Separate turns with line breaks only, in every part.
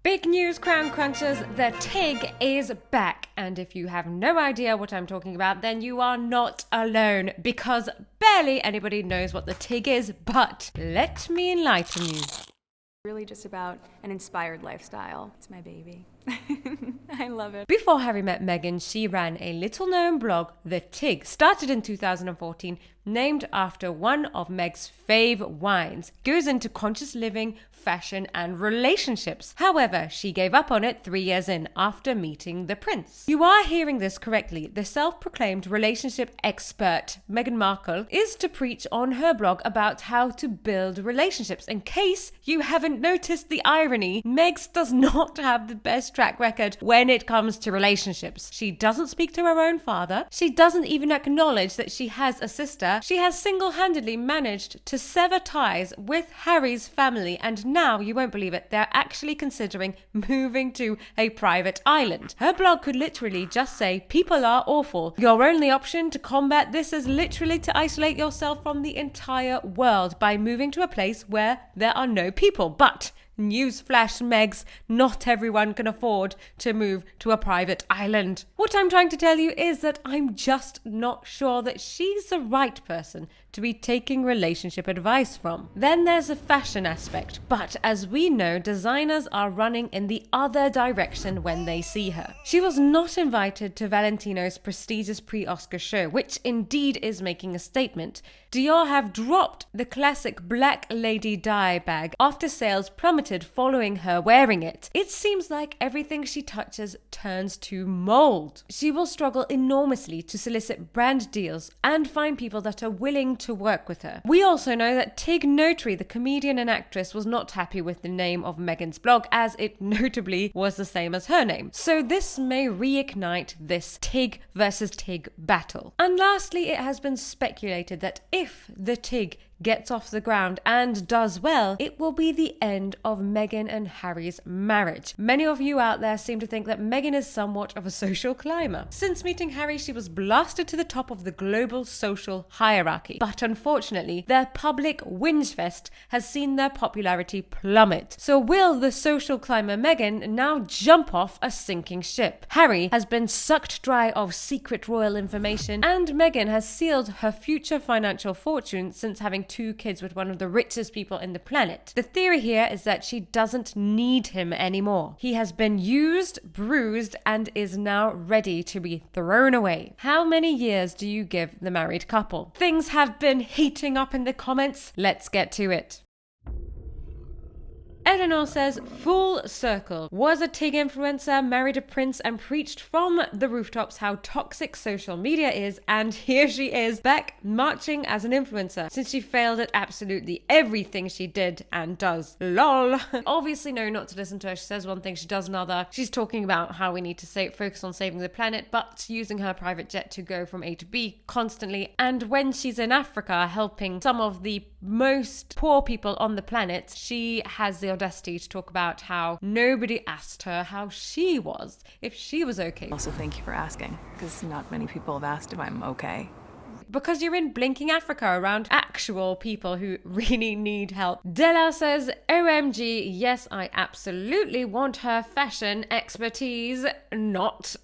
Big news, Crown Crunchers, the TIG is back. And if you have no idea what I'm talking about, then you are not alone, because barely anybody knows what the TIG is, but let me enlighten you.
Really just about an inspired lifestyle. It's my baby. I love it.
Before Harry met Meghan, she ran a little-known blog, The TIG, started in 2014, named after one of Meg's fave wines. Goes into conscious living, fashion, and relationships. However, she gave up on it 3 years in after meeting the prince. You are hearing this correctly. The self-proclaimed relationship expert, Meghan Markle, is to preach on her blog about how to build relationships. In case you haven't noticed the irony, Meg's does not have the best track record when it comes to relationships. She doesn't speak to her own father. She doesn't even acknowledge that she has a sister. She has single-handedly managed to sever ties with Harry's family, and now, you won't believe it, they're actually considering moving to a private island. Her blog could literally just say, people are awful. Your only option to combat this is literally to isolate yourself from the entire world by moving to a place where there are no people. But newsflash, Megs, not everyone can afford to move to a private island. What I'm trying to tell you is that I'm just not sure that she's the right person to be taking relationship advice from. Then there's the fashion aspect, but as we know, designers are running in the other direction when they see her. She was not invited to Valentino's prestigious pre-Oscar show, which indeed is making a statement. Dior have dropped the classic black lady dye bag after sales plummeted following her wearing it. It seems like everything she touches turns to mold. She will struggle enormously to solicit brand deals and find people that are willing to work with her. We also know that Tig Notary, the comedian and actress, was not happy with the name of Meghan's blog, as it notably was the same as her name. So this may reignite this Tig versus Tig battle. And lastly, it has been speculated that if the Tig gets off the ground and does well, it will be the end of Meghan and Harry's marriage. Many of you out there seem to think that Meghan is somewhat of a social climber. Since meeting Harry, she was blasted to the top of the global social hierarchy. But unfortunately, their public whinge fest has seen their popularity plummet. So will the social climber Meghan now jump off a sinking ship? Harry has been sucked dry of secret royal information, and Meghan has sealed her future financial fortune since having 2 kids with one of the richest people in the planet. The theory here is that she doesn't need him anymore. He has been used, bruised, and is now ready to be thrown away. How many years do you give the married couple? Things have been heating up in the comments. Let's get to it. Eleanor says, full circle. Was a TIG influencer, married a prince, and preached from the rooftops how toxic social media is, and here she is, back marching as an influencer, since she failed at absolutely everything she did and does. LOL. Obviously, no, not to listen to her. She says one thing, she does another. She's talking about how we need to focus on saving the planet, but using her private jet to go from A to B constantly. And when she's in Africa helping some of the most poor people on the planet, she has the audacity to talk about how nobody asked her how she was, if she was okay.
Also, thank you for asking, because not many people have asked if I'm okay.
Because you're in blinking Africa around actual people who really need help. Della says, OMG, yes, I absolutely want her fashion expertise. Not.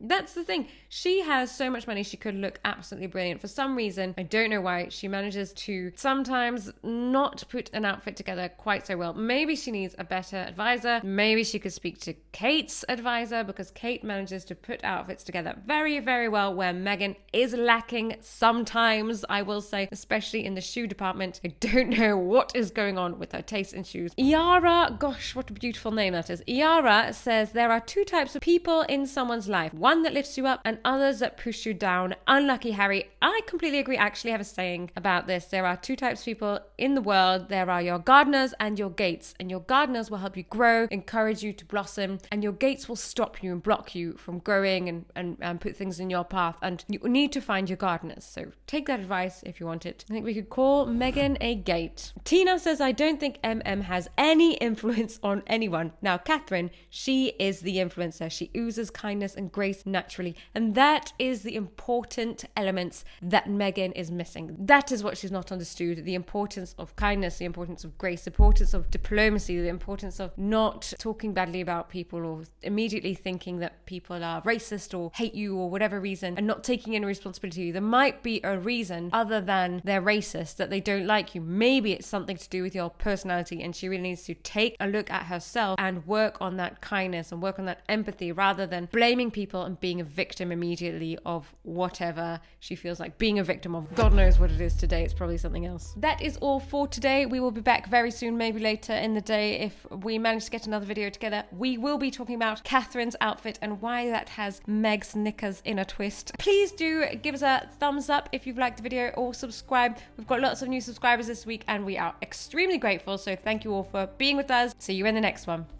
That's the thing. She has so much money, she could look absolutely brilliant. For some reason, I don't know why, she manages to sometimes not put an outfit together quite so well. Maybe she needs a better advisor. Maybe she could speak to Kate's advisor, because Kate manages to put outfits together very, very well, where Meghan is lacking sometimes, I will say, especially in the shoe department. I don't know what is going on with her taste in shoes. Iara, gosh, what a beautiful name that is. Iara says, there are 2 types of people in someone's life. One that lifts you up and others that push you down. Unlucky Harry. I completely agree. I actually have a saying about this. There are 2 types of people in the world. There are your gardeners and your gates. And your gardeners will help you grow, encourage you to blossom, and your gates will stop you and block you from growing and put things in your path. And you need to find your gardeners. So take that advice if you want it. I think we could call Meghan a gate. Tina says, I don't think MM has any influence on anyone. Now, Catherine, she is the influencer. She oozes kindness and grace naturally. And that is the important elements that Meghan is missing. That is what she's not understood. The importance of kindness, the importance of grace, the importance of diplomacy, the importance of not talking badly about people or immediately thinking that people are racist or hate you or whatever reason and not taking any responsibility. There might be a reason other than they're racist, that they don't like you. Maybe it's something to do with your personality, and she really needs to take a look at herself and work on that kindness and work on that empathy rather than blaming people and being a victim immediately of whatever she feels like being a victim of. God knows what it is today. It's probably something else. That is all for today. We will be back very soon, maybe later in the day if we manage to get another video together. We will be talking about Catherine's outfit and why that has Meg's knickers in a twist. Please do give us a thumbs up if you've liked the video, or subscribe. We've got lots of new subscribers this week and we are extremely grateful. So thank you all for being with us. See you in the next one.